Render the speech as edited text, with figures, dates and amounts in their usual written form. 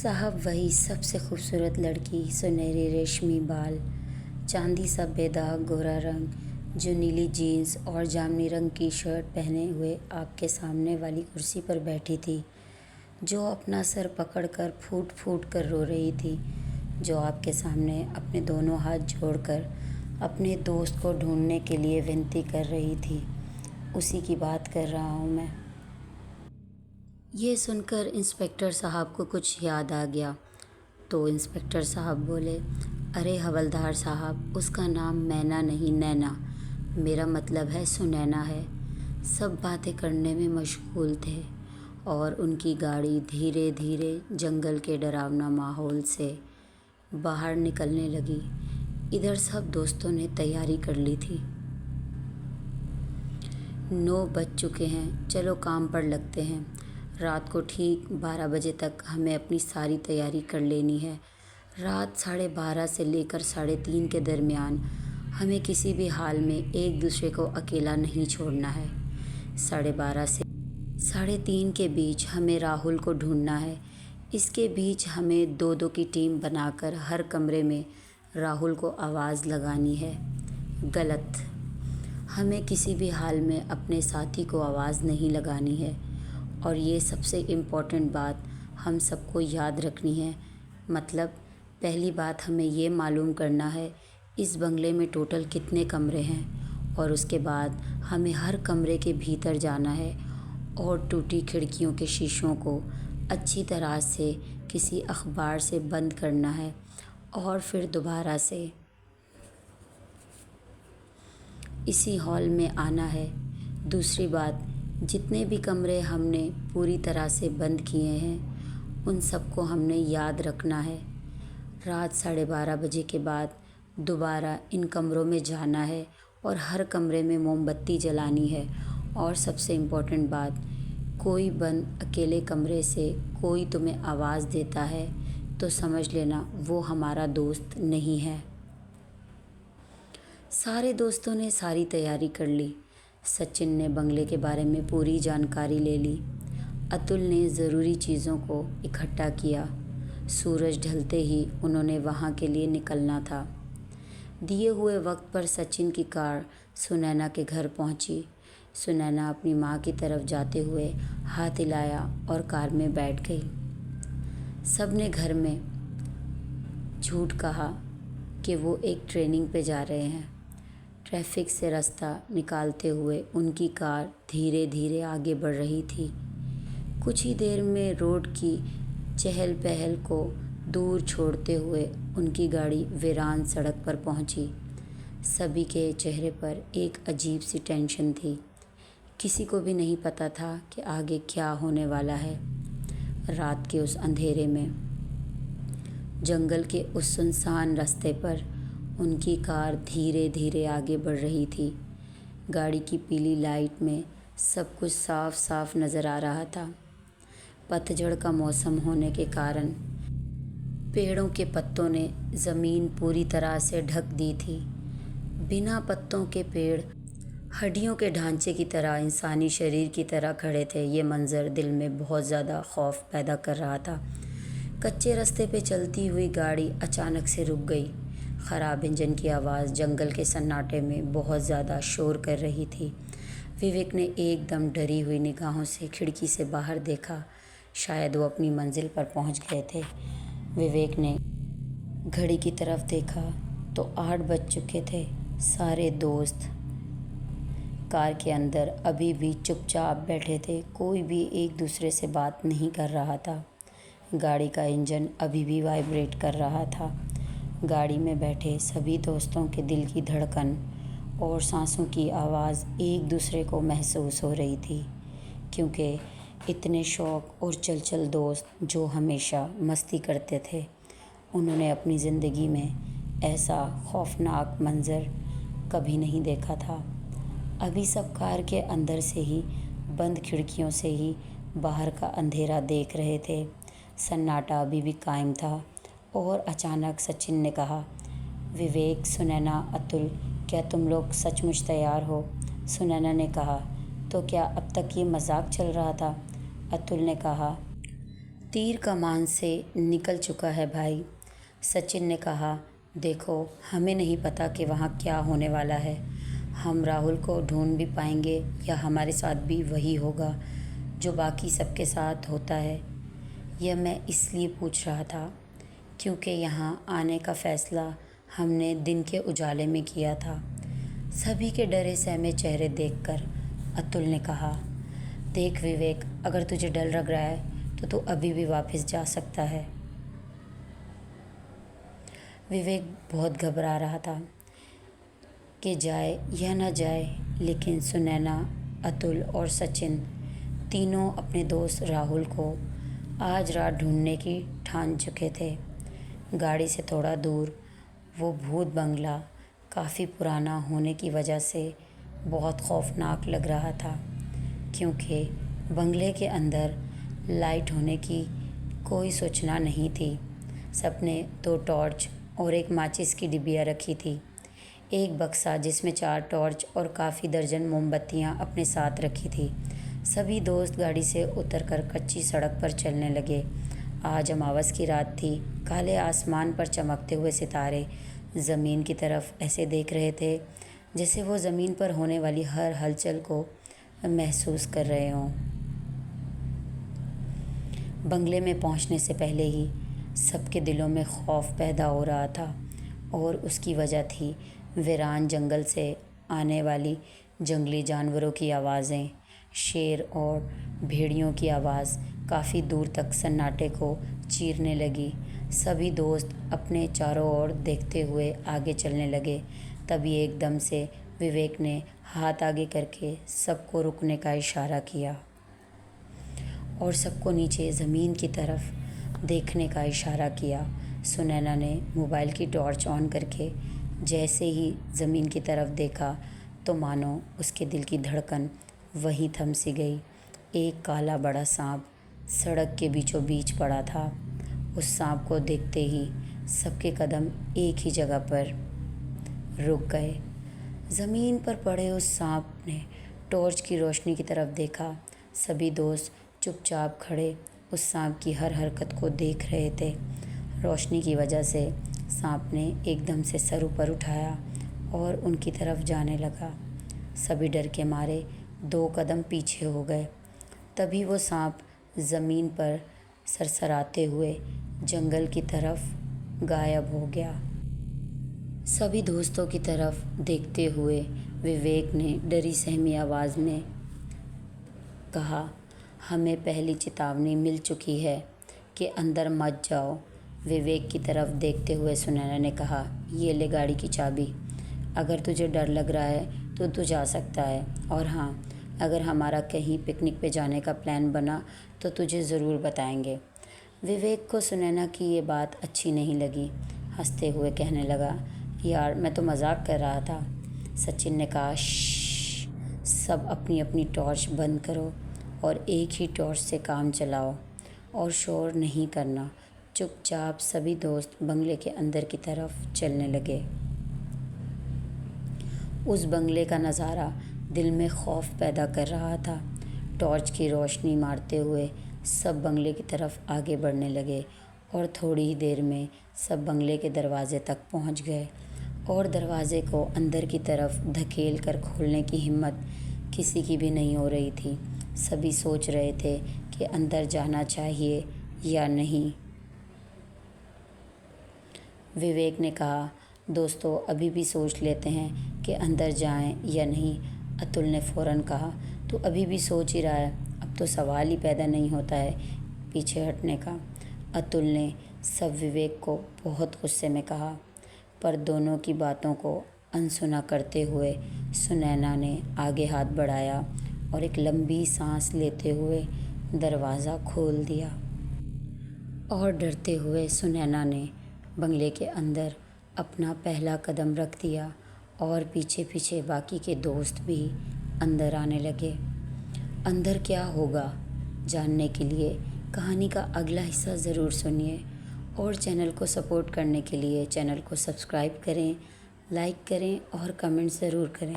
साहब वही सबसे खूबसूरत लड़की, सुनहरे रेशमी बाल, चांदी सा बेदाग गोरा रंग, जो नीली जीन्स और जामुनी रंग की शर्ट पहने हुए आपके सामने वाली कुर्सी पर बैठी थी, जो अपना सर पकड़कर फूट फूट कर रो रही थी, जो आपके सामने अपने दोनों हाथ जोड़कर अपने दोस्त को ढूंढने के लिए विनती कर रही थी, उसी की बात कर रहा हूँ मैं। ये सुनकर इंस्पेक्टर साहब को कुछ याद आ गया, तो इंस्पेक्टर साहब बोले, अरे हवलदार साहब, उसका नाम मैना नहीं नैना, मेरा मतलब है सुनैना है। सब बातें करने में मशगूल थे और उनकी गाड़ी धीरे धीरे जंगल के डरावना माहौल से बाहर निकलने लगी। इधर सब दोस्तों ने तैयारी कर ली थी। 9 बज चुके हैं, चलो काम पर लगते हैं। रात को ठीक 12 बजे तक हमें अपनी सारी तैयारी कर लेनी है। रात 12:30 से लेकर 3:30 के दरमियान हमें किसी भी हाल में एक दूसरे को अकेला नहीं छोड़ना है। 12:30 से 3:30 के बीच हमें राहुल को ढूंढना है। इसके बीच हमें 2-2 की टीम बनाकर हर कमरे में राहुल को आवाज़ लगानी है। गलत, हमें किसी भी हाल में अपने साथी को आवाज़ नहीं लगानी है। और ये सबसे इम्पॉर्टेंट बात हम सबको याद रखनी है। मतलब पहली बात, हमें ये मालूम करना है इस बंगले में टोटल कितने कमरे हैं, और उसके बाद हमें हर कमरे के भीतर जाना है और टूटी खिड़कियों के शीशों को अच्छी तरह से किसी अखबार से बंद करना है और फिर दोबारा से इसी हॉल में आना है। दूसरी बात, जितने भी कमरे हमने पूरी तरह से बंद किए हैं उन सबको हमने याद रखना है। रात 12:30 बजे के बाद दोबारा इन कमरों में जाना है और हर कमरे में मोमबत्ती जलानी है। और सबसे इम्पोर्टेंट बात, कोई बंद अकेले कमरे से कोई तुम्हें आवाज़ देता है तो समझ लेना वो हमारा दोस्त नहीं है। सारे दोस्तों ने सारी तैयारी कर ली। सचिन ने बंगले के बारे में पूरी जानकारी ले ली। अतुल ने ज़रूरी चीज़ों को इकट्ठा किया। सूरज ढलते ही उन्होंने वहाँ के लिए निकलना था। दिए हुए वक्त पर सचिन की कार सुनैना के घर पहुँची। सुनैना अपनी माँ की तरफ जाते हुए हाथ हिलाया और कार में बैठ गई। सब ने घर में झूठ कहा कि वो एक ट्रेनिंग पे जा रहे हैं। ट्रैफिक से रास्ता निकालते हुए उनकी कार धीरे धीरे आगे बढ़ रही थी। कुछ ही देर में रोड की चहल पहल को दूर छोड़ते हुए उनकी गाड़ी वीरान सड़क पर पहुंची। सभी के चेहरे पर एक अजीब सी टेंशन थी। किसी को भी नहीं पता था कि आगे क्या होने वाला है। रात के उस अंधेरे में जंगल के उस सुनसान रास्ते पर उनकी कार धीरे धीरे आगे बढ़ रही थी। गाड़ी की पीली लाइट में सब कुछ साफ साफ नज़र आ रहा था। पतझड़ का मौसम होने के कारण पेड़ों के पत्तों ने ज़मीन पूरी तरह से ढक दी थी। बिना पत्तों के पेड़ हड्डियों के ढांचे की तरह, इंसानी शरीर की तरह खड़े थे। ये मंज़र दिल में बहुत ज़्यादा खौफ पैदा कर रहा था। कच्चे रास्ते पे चलती हुई गाड़ी अचानक से रुक गई। ख़राब इंजन की आवाज़ जंगल के सन्नाटे में बहुत ज़्यादा शोर कर रही थी। विवेक ने एकदम डरी हुई निगाहों से खिड़की से बाहर देखा। शायद वो अपनी मंजिल पर पहुंच गए थे। विवेक ने घड़ी की तरफ देखा तो 8 बज चुके थे। सारे दोस्त कार के अंदर अभी भी चुपचाप बैठे थे। कोई भी एक दूसरे से बात नहीं कर रहा था। गाड़ी का इंजन अभी भी वाइब्रेट कर रहा था। गाड़ी में बैठे सभी दोस्तों के दिल की धड़कन और सांसों की आवाज़ एक दूसरे को महसूस हो रही थी, क्योंकि इतने शौक और चल दोस्त जो हमेशा मस्ती करते थे, उन्होंने अपनी ज़िंदगी में ऐसा खौफनाक मंज़र कभी नहीं देखा था। अभी सब कार के अंदर से ही बंद खिड़कियों से ही बाहर का अंधेरा देख रहे थे। सन्नाटा अभी भी कायम था और अचानक सचिन ने कहा, विवेक, सुनैना, अतुल, क्या तुम लोग सचमुच तैयार हो? सुनैना ने कहा, तो क्या अब तक ये मजाक चल रहा था? अतुल ने कहा, तीर कमान से निकल चुका है भाई, सचिन ने कहा। देखो, हमें नहीं पता कि वहाँ क्या होने वाला है। हम राहुल को ढूंढ भी पाएंगे या हमारे साथ भी वही होगा जो बाकी सबके साथ होता है। यह मैं इसलिए पूछ रहा था क्योंकि यहाँ आने का फ़ैसला हमने दिन के उजाले में किया था। सभी के डरे सहमे चेहरे देखकर अतुल ने कहा, देख विवेक, अगर तुझे डर लग रहा है तो तू अभी भी वापस जा सकता है। विवेक बहुत घबरा रहा था कि जाए या ना जाए, लेकिन सुनैना, अतुल और सचिन तीनों अपने दोस्त राहुल को आज रात ढूंढने की ठान चुके थे। गाड़ी से थोड़ा दूर वो भूत बंगला काफ़ी पुराना होने की वजह से बहुत खौफनाक लग रहा था, क्योंकि बंगले के अंदर लाइट होने की कोई सूचना नहीं थी। सबने 2 टॉर्च और एक माचिस की डिबिया रखी थी। एक बक्सा जिसमें 4 टॉर्च और काफ़ी दर्जन मोमबत्तियां अपने साथ रखी थी। सभी दोस्त गाड़ी से उतरकर कच्ची सड़क पर चलने लगे। आज अमावस की रात थी। काले आसमान पर चमकते हुए सितारे ज़मीन की तरफ ऐसे देख रहे थे जैसे वो ज़मीन पर होने वाली हर हलचल को महसूस कर रहे हों। बंगले में पहुंचने से पहले ही सबके दिलों में खौफ पैदा हो रहा था, और उसकी वजह थी वीरान जंगल से आने वाली जंगली जानवरों की आवाज़ें। शेर और भेड़ियों की आवाज़ काफ़ी दूर तक सन्नाटे को चीरने लगी। सभी दोस्त अपने चारों ओर देखते हुए आगे चलने लगे। तभी एकदम से विवेक ने हाथ आगे करके सबको रुकने का इशारा किया और सबको नीचे ज़मीन की तरफ देखने का इशारा किया। सुनैना ने मोबाइल की टॉर्च ऑन करके जैसे ही ज़मीन की तरफ देखा तो मानो उसके दिल की धड़कन वहीं थम सी गई। एक काला बड़ा सांप सड़क के बीचों बीच पड़ा था। उस सांप को देखते ही सबके कदम एक ही जगह पर रुक गए। ज़मीन पर पड़े उस सांप ने टॉर्च की रोशनी की तरफ देखा। सभी दोस्त चुपचाप खड़े उस सांप की हर हरकत को देख रहे थे। रोशनी की वजह से सांप ने एकदम से सर ऊपर उठाया और उनकी तरफ जाने लगा। सभी डर के मारे 2 कदम पीछे हो गए। तभी वो सांप ज़मीन पर सरसराते हुए जंगल की तरफ गायब हो गया। सभी दोस्तों की तरफ देखते हुए विवेक ने डरी सहमी आवाज़ में कहा, हमें पहली चेतावनी मिल चुकी है कि अंदर मत जाओ। विवेक की तरफ देखते हुए सुनैना ने कहा, ये ले गाड़ी की चाबी। अगर तुझे डर लग रहा है तो तू जा सकता है, और हाँ, अगर हमारा कहीं पिकनिक पे जाने का प्लान बना तो तुझे ज़रूर बताएंगे। विवेक को सुनैना की ये बात अच्छी नहीं लगी। हंसते हुए कहने लगा, यार मैं तो मजाक कर रहा था। सचिन ने कहा, श्श्श, सब अपनी अपनी टॉर्च बंद करो और एक ही टॉर्च से काम चलाओ और शोर नहीं करना। चुपचाप सभी दोस्त बंगले के अंदर की तरफ चलने लगे। उस बंगले का नज़ारा दिल में खौफ पैदा कर रहा था। टॉर्च की रोशनी मारते हुए सब बंगले की तरफ आगे बढ़ने लगे और थोड़ी ही देर में सब बंगले के दरवाजे तक पहुंच गए, और दरवाजे को अंदर की तरफ धकेल कर खोलने की हिम्मत किसी की भी नहीं हो रही थी। सभी सोच रहे थे कि अंदर जाना चाहिए या नहीं। विवेक ने कहा, दोस्तों अभी भी सोच लेते हैं कि अंदर जाएं या नहीं। अतुल ने फ़ौरन कहा, तू अभी भी सोच ही रहा है, अब तो सवाल ही पैदा नहीं होता है पीछे हटने का। अतुल ने सब विवेक को बहुत गुस्से में कहा, पर दोनों की बातों को अनसुना करते हुए सुनैना ने आगे हाथ बढ़ाया और एक लंबी सांस लेते हुए दरवाज़ा खोल दिया, और डरते हुए सुनैना ने बंगले के अंदर अपना पहला कदम रख दिया और पीछे पीछे बाकी के दोस्त भी अंदर आने लगे। अंदर क्या होगा जानने के लिए कहानी का अगला हिस्सा ज़रूर सुनिए, और चैनल को सपोर्ट करने के लिए चैनल को सब्सक्राइब करें, लाइक करें और कमेंट ज़रूर करें।